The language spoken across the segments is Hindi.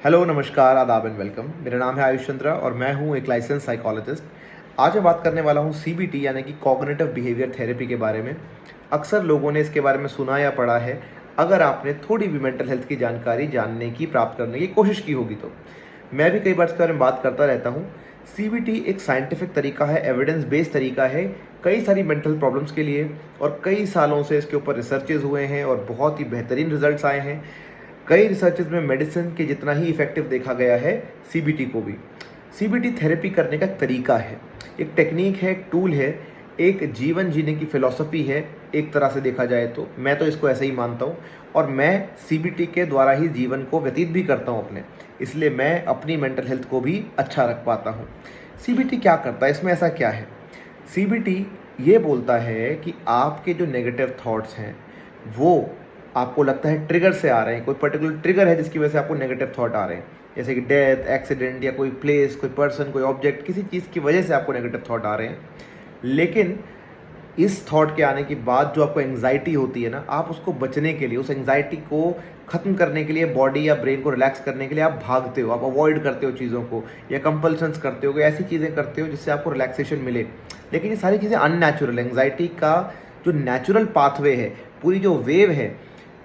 हेलो, नमस्कार, आदाब एंड वेलकम। मेरा नाम है आयुष चंद्रा और मैं हूँ एक लाइसेंस साइकोलॉजिस्ट। आज मैं बात करने वाला हूँ सीबीटी यानी कि कॉग्निटिव बिहेवियर थेरेपी के बारे में। अक्सर लोगों ने इसके बारे में सुना या पढ़ा है। अगर आपने थोड़ी भी मेंटल हेल्थ की जानकारी जानने की, प्राप्त करने की कोशिश की होगी तो मैं भी कई बार इसके बारे में बात करता रहता हूँ। सीबीटी एक साइंटिफिक तरीका है, एविडेंस बेस्ड तरीका है कई सारी मेंटल प्रॉब्लम्स के लिए, और कई सालों से इसके ऊपर रिसर्चेज हुए हैं और बहुत ही बेहतरीन रिजल्ट्स आए हैं। कई रिसर्चेज में मेडिसिन के जितना ही इफेक्टिव देखा गया है सीबीटी को भी। सीबीटी थेरेपी करने का तरीका है, एक टेक्निक है, एक टूल है, एक जीवन जीने की फिलॉसफी है। एक तरह से देखा जाए तो मैं तो इसको ऐसे ही मानता हूँ, और मैं सीबीटी के द्वारा ही जीवन को व्यतीत भी करता हूँ अपने, इसलिए मैं अपनी मेंटल हेल्थ को भी अच्छा रख पाता हूँ। सीबीटी क्या करता है, इसमें ऐसा क्या है? सीबीटी ये बोलता है कि आपके जो नेगेटिव थॉट्स हैं वो आपको लगता है ट्रिगर से आ रहे हैं, कोई पर्टिकुलर ट्रिगर है जिसकी वजह से आपको नेगेटिव थॉट आ रहे हैं, जैसे कि डेथ, एक्सीडेंट या कोई प्लेस, कोई पर्सन, कोई ऑब्जेक्ट, किसी चीज़ की वजह से आपको नेगेटिव थॉट आ रहे हैं। लेकिन इस थॉट के आने के बाद जो आपको एंग्जाइटी होती है ना, आप उसको बचने के लिए, उस एंग्जाइटी को ख़त्म करने के लिए, बॉडी या ब्रेन को रिलैक्स करने के लिए आप भागते हो, आप अवॉइड करते हो चीज़ों को, या कंपल्शंस करते हो, ऐसी चीज़ें करते हो जिससे आपको रिलैक्सेशन मिले। लेकिन ये सारी चीज़ें अननेचुरल, एंग्जाइटी का जो नेचुरल पाथवे है, पूरी जो वेव है,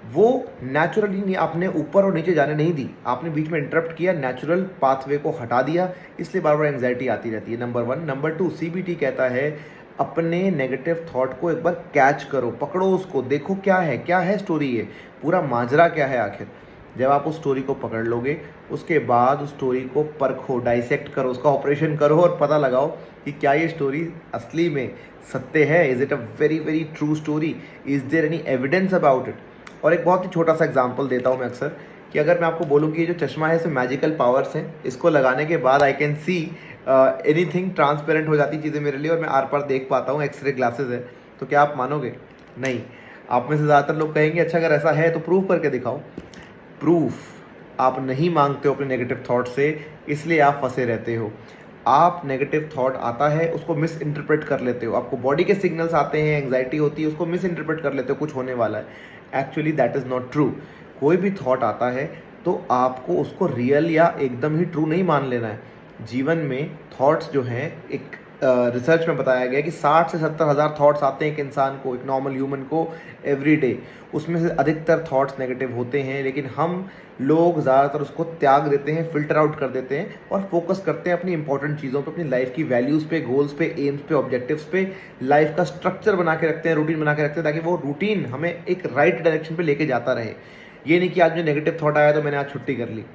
वो नेचुरली आपने ऊपर और नीचे जाने नहीं दी, आपने बीच में इंटरप्ट किया, नेचुरल पाथवे को हटा दिया, इसलिए बार बार एंग्जाइटी आती रहती है। Number one. Number two, CBT कहता है अपने नेगेटिव थॉट को एक बार कैच करो, पकड़ो उसको, देखो क्या है स्टोरी, ये पूरा माजरा क्या है आखिर। जब आप उस स्टोरी को पकड़ लोगे, उसके बाद उस स्टोरी को परखो, डाइसेक्ट करो, उसका ऑपरेशन करो और पता लगाओ कि क्या ये स्टोरी असली में सत्य है। Is it a very very true story? Is there any evidence about it? और एक बहुत ही छोटा सा एग्जांपल देता हूँ मैं अक्सर, कि अगर मैं आपको बोलूँ कि ये जो चश्मा है इसमें मैजिकल पावर्स हैं, इसको लगाने के बाद I can see anything, transparent हो जाती चीज़ें मेरे लिए और मैं आर पार देख पाता हूँ, एक्सरे ग्लासेस है, तो क्या आप मानोगे? नहीं। आप में से ज़्यादातर लोग कहेंगे अच्छा अगर ऐसा है तो प्रूफ करके दिखाओ। प्रूफ आप नहीं मांगते हो अपने नेगेटिव थॉट से, इसलिए आप फंसे रहते हो। आप नेगेटिव थॉट आता है उसको मिस इंटरप्रेट कर लेते हो, आपको बॉडी के सिग्नल्स आते हैं, एंग्जाइटी होती है, उसको मिस इंटरप्रेट कर लेते हो, कुछ होने वाला है। Actually that is not true. कोई भी थॉट आता है तो आपको उसको रियल या एकदम ही ट्रू नहीं मान लेना है। जीवन में थॉट्स जो हैं, एक रिसर्च में बताया गया कि 60 से 70 हज़ार थॉट्स आते हैं एक इंसान को, एक नॉर्मल ह्यूमन को एवरी डे। उसमें से अधिकतर थॉट्स नेगेटिव होते हैं, लेकिन हम लोग ज़्यादातर उसको त्याग देते हैं, फिल्टर आउट कर देते हैं और फोकस करते हैं अपनी इंपॉर्टेंट चीज़ों पे, अपनी लाइफ की वैल्यूज़ पे, गोल्स पे, एम्स पे, ऑब्जेक्टिव्स पे। लाइफ का स्ट्रक्चर बना के रखते हैं, रूटीन बना के रखते हैं, ताकि वो रूटीन हमें एक राइट डायरेक्शन पे लेके जाता रहे। ये नहीं कि आज मुझे नेगेटिव थॉट आया तो मैंने आज छुट्टी कर ली।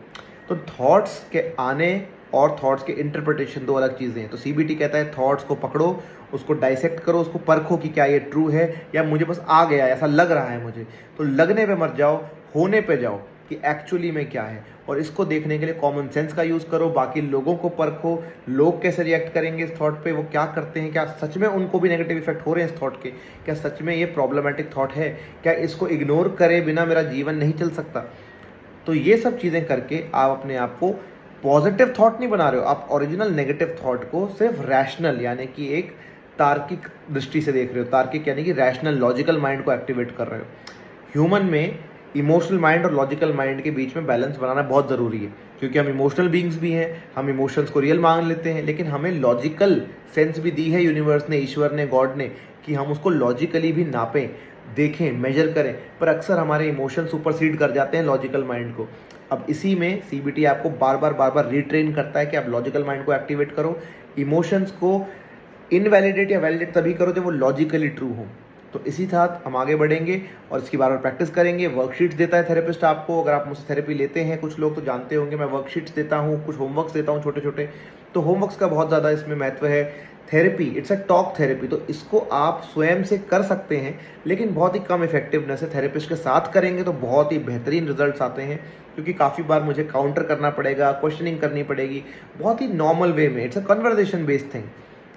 तो थॉट्स के आने और थॉट्स के इंटरप्रिटेशन दो अलग चीज़ें हैं। तो सीबीटी कहता है थॉट्स को पकड़ो, उसको डाइसेक्ट करो, उसको परखो कि क्या ये ट्रू है या मुझे बस आ गया, ऐसा लग रहा है मुझे। तो लगने पे मत जाओ, होने पे जाओ कि एक्चुअली में क्या है। और इसको देखने के लिए कॉमन सेंस का यूज़ करो, बाकी लोगों को परखो, लोग कैसे रिएक्ट करेंगे इस थॉट पे, वो क्या करते हैं, क्या सच में उनको भी नेगेटिव इफेक्ट हो रहे हैं इस थॉट के, क्या सच में ये प्रॉब्लमेटिक थॉट है, क्या इसको इग्नोर करे बिना मेरा जीवन नहीं चल सकता। तो ये सब चीज़ें करके आप अपने आप को पॉजिटिव थॉट नहीं बना रहे हो, आप ओरिजिनल नेगेटिव थॉट को सिर्फ रैशनल यानी कि एक तार्किक दृष्टि से देख रहे हो। तार्किक यानी कि रैशनल, लॉजिकल माइंड को एक्टिवेट कर रहे हो। ह्यूमन में इमोशनल माइंड और लॉजिकल माइंड के बीच में बैलेंस बनाना बहुत ज़रूरी है, क्योंकि हम इमोशनल बीइंग्स भी हैं, हम इमोशंस को रियल मान लेते हैं, लेकिन हमें लॉजिकल सेंस भी दी है यूनिवर्स ने, ईश्वर ने, गॉड ने, कि हम उसको लॉजिकली भी नापें, देखें, मेजर करें। पर अक्सर हमारे इमोशन सुपरसीड कर जाते हैं लॉजिकल माइंड को। अब इसी में सीबीटी आपको बार बार रीट्रेन करता है कि आप लॉजिकल माइंड को एक्टिवेट करो, इमोशंस को इनवैलिडेट या वैलिडेट तभी करो जब वो लॉजिकली ट्रू हो। तो इसी साथ हम आगे बढ़ेंगे और इसकी बार बार प्रैक्टिस करेंगे। वर्कशीट्स देता है थेरेपिस्ट आपको, अगर आप मुझसे थेरेपी लेते हैं, कुछ लोग तो जानते होंगे, मैं वर्कशीट्स देता हूँ, कुछ होमवर्क्स देता हूँ छोटे छोटे। तो होमवर्क्स का बहुत ज़्यादा इसमें महत्व है। Therapy it's a talk therapy, तो इसको आप स्वयं से कर सकते हैं, लेकिन बहुत ही कम इफेक्टिवनेस है। थेरेपिस्ट के साथ करेंगे तो बहुत ही बेहतरीन रिजल्ट्स आते हैं, क्योंकि काफ़ी बार मुझे काउंटर करना पड़ेगा, क्वेश्चनिंग करनी पड़ेगी, बहुत ही नॉर्मल वे में। It's a conversation based thing,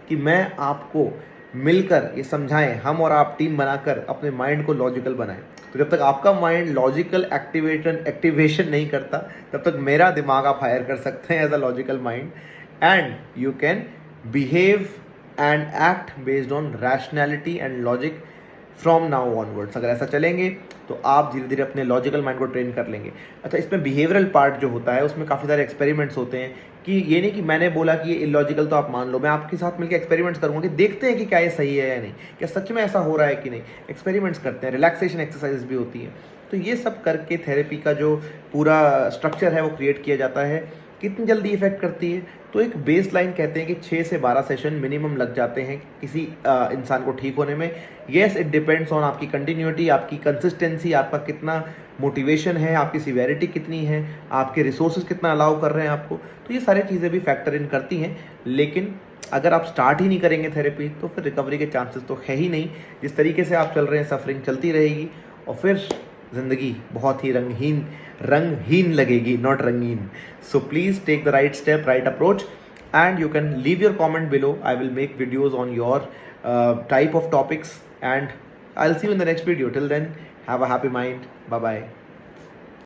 कि मैं आपको मिलकर ये समझाएं, हम और आप टीम बनाकर अपने माइंड को लॉजिकल बनाएं। तो जब तक आपका माइंड लॉजिकल एक्टिवेशन नहीं करता, तब तक मेरा दिमाग आप हायर कर सकते हैं as a logical mind, and you can behave and act based on rationality and logic from now onwards. अगर ऐसा चलेंगे तो आप धीरे धीरे अपने लॉजिकल माइंड को ट्रेन कर लेंगे। अच्छा, इसमें बिहेवियरल पार्ट जो होता है उसमें काफ़ी सारे एक्सपेरिमेंट्स होते हैं कि ये नहीं कि मैंने बोला कि ये इलॉजिकल तो आप मान लो, मैं आपके साथ मिलकर एक्सपेरिमेंट्स करूँगा कि देखते हैं कि क्या ये सही है या नहीं, क्या सच में ऐसा हो रहा है कि नहीं। एक्सपेरिमेंट्स करते हैं, रिलैक्सेशन एक्सरसाइज भी होती है। तो ये सब करके थेरेपी का जो पूरा स्ट्रक्चर है वो क्रिएट किया जाता है। कितनी जल्दी इफेक्ट करती है, तो एक बेस लाइन कहते हैं कि 6 से 12 सेशन मिनिमम लग जाते हैं किसी इंसान को ठीक होने में। येस, इट डिपेंड्स ऑन आपकी कंटिन्यूटी, आपकी कंसिस्टेंसी, आपका कितना मोटिवेशन है, आपकी सिवेरिटी कितनी है, आपके रिसोर्सेज कितना अलाउ कर रहे हैं आपको। तो ये सारी चीज़ें भी फैक्टर इन करती हैं। लेकिन अगर आप स्टार्ट ही नहीं करेंगे थेरेपी तो फिर रिकवरी के चांसेस तो है ही नहीं। जिस तरीके से आप चल रहे हैं सफरिंग चलती रहेगी और फिर ज़िंदगी बहुत ही रंगहीन लगेगी, नॉट रंगीन। So please take the right step, right approach, and you can leave your comment below. I will make videos on your type of topics, and I'll see you in the next video. Till then, have a happy mind. Bye bye.